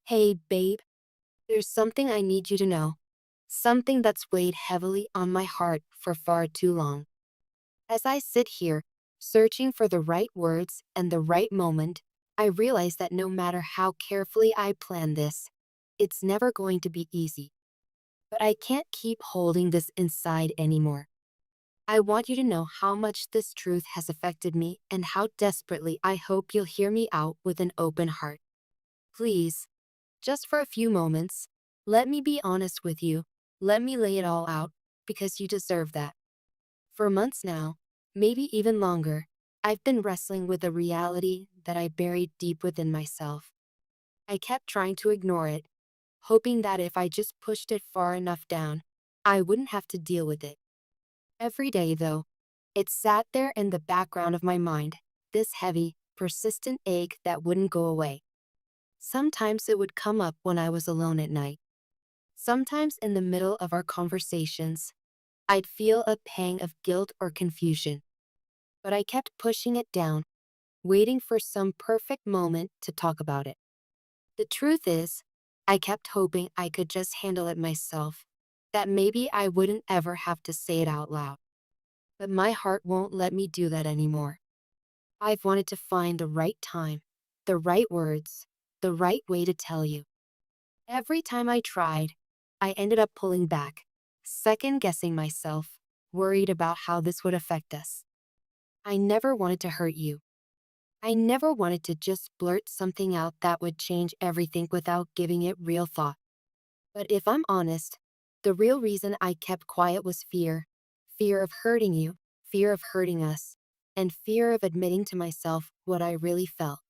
Hey, babe, there's something I need you to know. Something that's weighed heavily on my heart for far too long. As I sit here, searching for the right words and the right moment, I realize that no matter how carefully I plan this, it's never going to be easy. But I can't keep holding this inside anymore. I want you to know how much this truth has affected me and how desperately I hope you'll hear me out with an open heart. Please, just for a few moments, let me be honest with you. Let me lay it all out, because you deserve that. For months now, maybe even longer, I've been wrestling with a reality that I buried deep within myself. I kept trying to ignore it, hoping that if I just pushed it far enough down, I wouldn't have to deal with it. Every day, though, it sat there in the background of my mind, this heavy, persistent ache that wouldn't go away. Sometimes it would come up when I was alone at night. Sometimes in the middle of our conversations, I'd feel a pang of guilt or confusion, but I kept pushing it down, waiting for some perfect moment to talk about it. The truth is, I kept hoping I could just handle it myself, that maybe I wouldn't ever have to say it out loud. But my heart won't let me do that anymore. I've wanted to find the right time, the right words, the right way to tell you. Every time I tried, I ended up pulling back, second guessing myself, worried about how this would affect us. I never wanted to hurt you. I never wanted to just blurt something out that would change everything without giving it real thought. But if I'm honest, the real reason I kept quiet was fear. Fear of hurting you, fear of hurting us, and fear of admitting to myself what I really felt.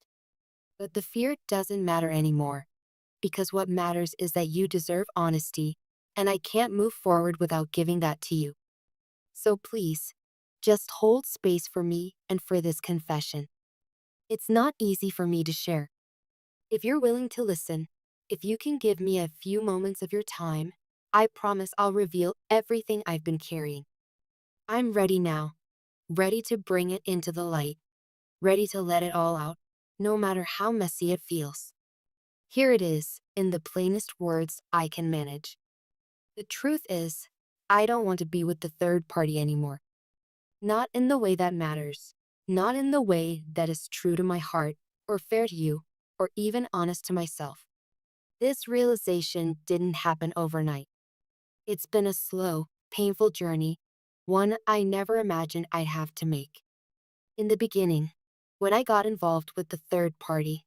But the fear doesn't matter anymore, because what matters is that you deserve honesty, and I can't move forward without giving that to you. So please, just hold space for me and for this confession. It's not easy for me to share. If you're willing to listen, if you can give me a few moments of your time, I promise I'll reveal everything I've been carrying. I'm ready now, ready to bring it into the light, ready to let it all out, no matter how messy it feels. Here it is, in the plainest words I can manage. The truth is, I don't want to be with the third party anymore. Not in the way that matters. Not in the way that is true to my heart, or fair to you, or even honest to myself. This realization didn't happen overnight. It's been a slow, painful journey, one I never imagined I'd have to make. In the beginning, when I got involved with the third party,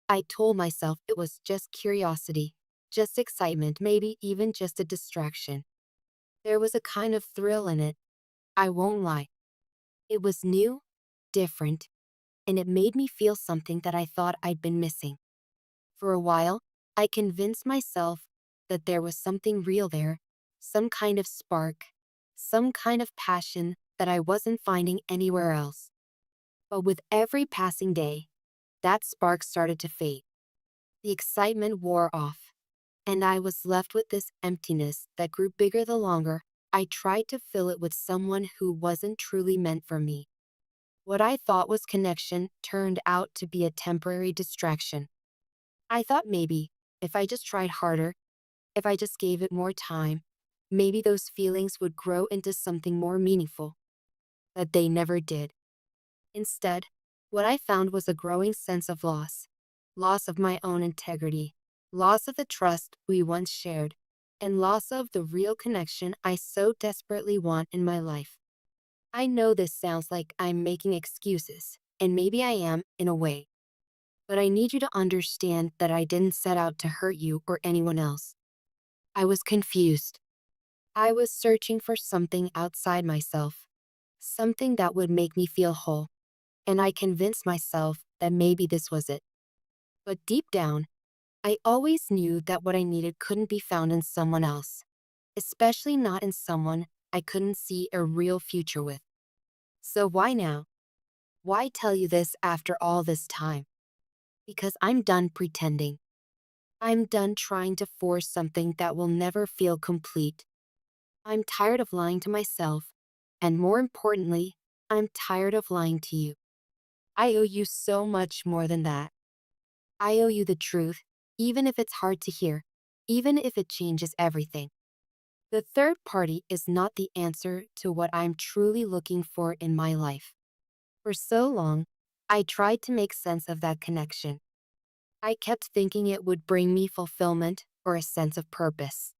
I told myself it was just curiosity, just excitement, maybe even just a distraction. There was a kind of thrill in it, I won't lie. It was new, different, and it made me feel something that I thought I'd been missing. For a while, I convinced myself that there was something real there, some kind of spark, some kind of passion that I wasn't finding anywhere else. But with every passing day, that spark started to fade. The excitement wore off, and I was left with this emptiness that grew bigger the longer I tried to fill it with someone who wasn't truly meant for me. What I thought was connection turned out to be a temporary distraction. I thought maybe, if I just tried harder, if I just gave it more time, maybe those feelings would grow into something more meaningful. But they never did. Instead, what I found was a growing sense of loss. Loss of my own integrity, loss of the trust we once shared, and loss of the real connection I so desperately want in my life. I know this sounds like I'm making excuses, and maybe I am in a way. But I need you to understand that I didn't set out to hurt you or anyone else. I was confused. I was searching for something outside myself, something that would make me feel whole, and I convinced myself that maybe this was it. But deep down, I always knew that what I needed couldn't be found in someone else, especially not in someone I couldn't see a real future with. So why now? Why tell you this after all this time? Because I'm done pretending. I'm done trying to force something that will never feel complete. I'm tired of lying to myself, and more importantly, I'm tired of lying to you. I owe you so much more than that. I owe you the truth, even if it's hard to hear, even if it changes everything. The third party is not the answer to what I'm truly looking for in my life. For so long, I tried to make sense of that connection. I kept thinking it would bring me fulfillment or a sense of purpose.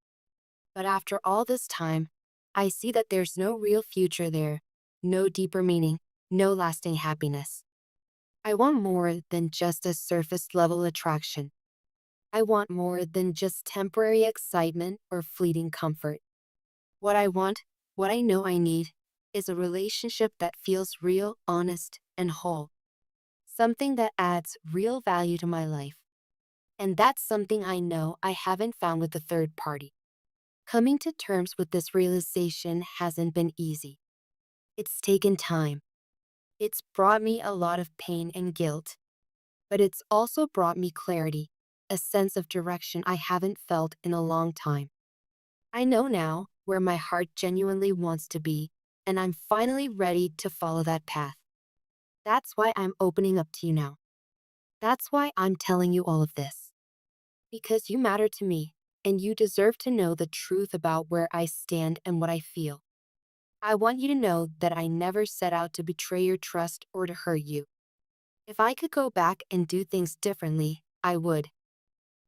But after all this time, I see that there's no real future there, no deeper meaning, no lasting happiness. I want more than just a surface level attraction. I want more than just temporary excitement or fleeting comfort. What I want, what I know I need, is a relationship that feels real, honest, and whole. Something that adds real value to my life. And that's something I know I haven't found with the third party. Coming to terms with this realization hasn't been easy. It's taken time. It's brought me a lot of pain and guilt, but it's also brought me clarity, a sense of direction I haven't felt in a long time. I know now where my heart genuinely wants to be, and I'm finally ready to follow that path. That's why I'm opening up to you now. That's why I'm telling you all of this. Because you matter to me, and you deserve to know the truth about where I stand and what I feel. I want you to know that I never set out to betray your trust or to hurt you. If I could go back and do things differently, I would.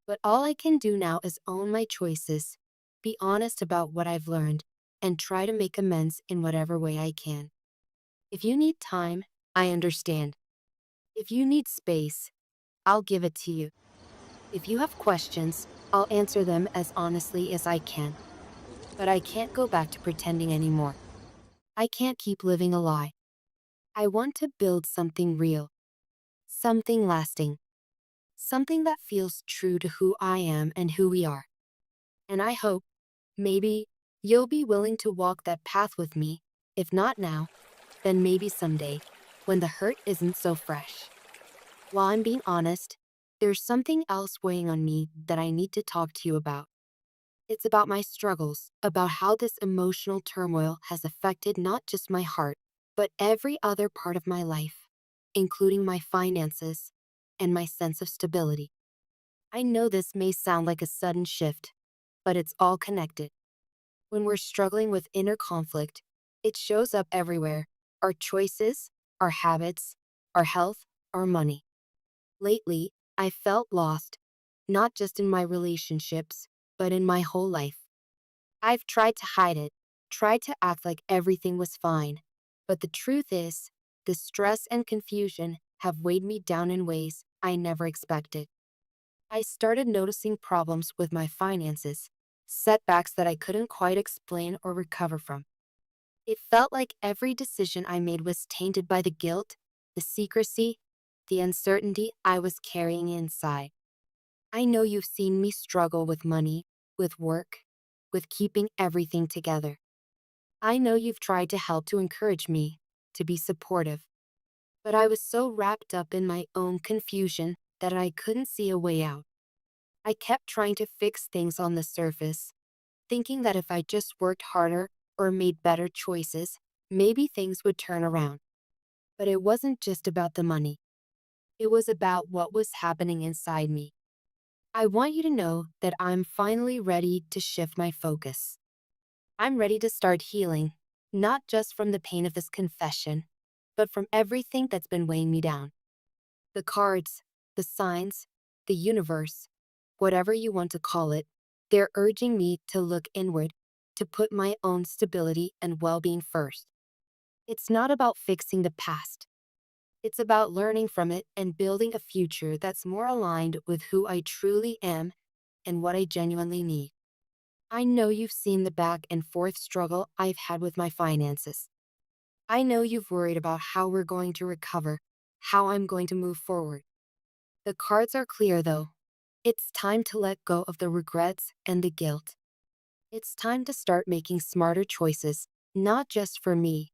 But all I can do now is own my choices, be honest about what I've learned, and try to make amends in whatever way I can. If you need time, I understand. If you need space, I'll give it to you. If you have questions, I'll answer them as honestly as I can. But I can't go back to pretending anymore. I can't keep living a lie. I want to build something real, something lasting, something that feels true to who I am and who we are. And I hope, maybe, you'll be willing to walk that path with me, if not now, then maybe someday, when the hurt isn't so fresh. While I'm being honest, there's something else weighing on me that I need to talk to you about. It's about my struggles, about how this emotional turmoil has affected not just my heart, but every other part of my life, including my finances and my sense of stability. I know this may sound like a sudden shift, but it's all connected. When we're struggling with inner conflict, it shows up everywhere: our choices, our habits, our health, our money. Lately, I felt lost, not just in my relationships, but in my whole life. I've tried to hide it, tried to act like everything was fine. But the truth is, the stress and confusion have weighed me down in ways I never expected. I started noticing problems with my finances, setbacks that I couldn't quite explain or recover from. It felt like every decision I made was tainted by the guilt, the secrecy, the uncertainty I was carrying inside. I know you've seen me struggle with money, with work, with keeping everything together. I know you've tried to help, to encourage me, to be supportive. But I was so wrapped up in my own confusion that I couldn't see a way out. I kept trying to fix things on the surface, thinking that if I just worked harder or made better choices, maybe things would turn around. But it wasn't just about the money. It was about what was happening inside me. I want you to know that I'm finally ready to shift my focus. I'm ready to start healing, not just from the pain of this confession, but from everything that's been weighing me down. The cards, the signs, the universe, whatever you want to call it, they're urging me to look inward, to put my own stability and well-being first. It's not about fixing the past. It's about learning from it and building a future that's more aligned with who I truly am and what I genuinely need. I know you've seen the back and forth struggle I've had with my finances. I know you've worried about how we're going to recover, how I'm going to move forward. The cards are clear though. It's time to let go of the regrets and the guilt. It's time to start making smarter choices, not just for me,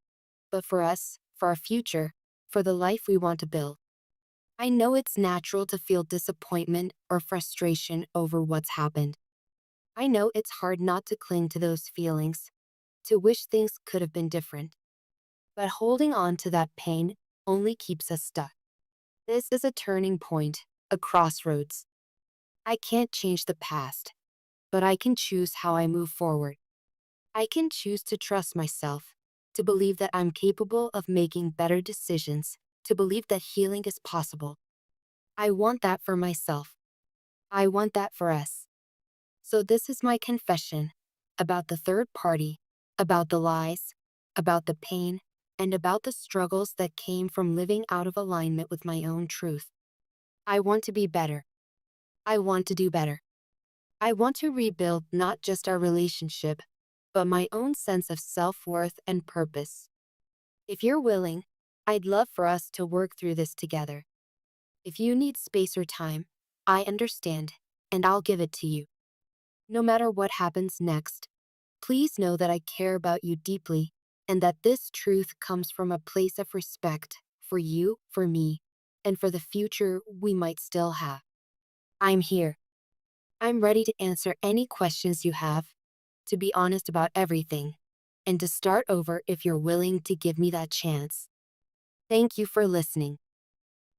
but for us, for our future, for the life we want to build. I know it's natural to feel disappointment or frustration over what's happened. I know it's hard not to cling to those feelings, to wish things could have been different. But holding on to that pain only keeps us stuck. This is a turning point, a crossroads. I can't change the past, but I can choose how I move forward. I can choose to trust myself, to believe that I'm capable of making better decisions, to believe that healing is possible. I want that for myself. I want that for us. So, this is my confession about the third party, about the lies, about the pain, and about the struggles that came from living out of alignment with my own truth. I want to be better. I want to do better. I want to rebuild not just our relationship, but my own sense of self-worth and purpose. If you're willing, I'd love for us to work through this together. If you need space or time, I understand, and I'll give it to you. No matter what happens next, please know that I care about you deeply and that this truth comes from a place of respect for you, for me, and for the future we might still have. I'm here. I'm ready to answer any questions you have, to be honest about everything, and to start over if you're willing to give me that chance. Thank you for listening.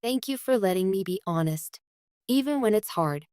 Thank you for letting me be honest, even when it's hard.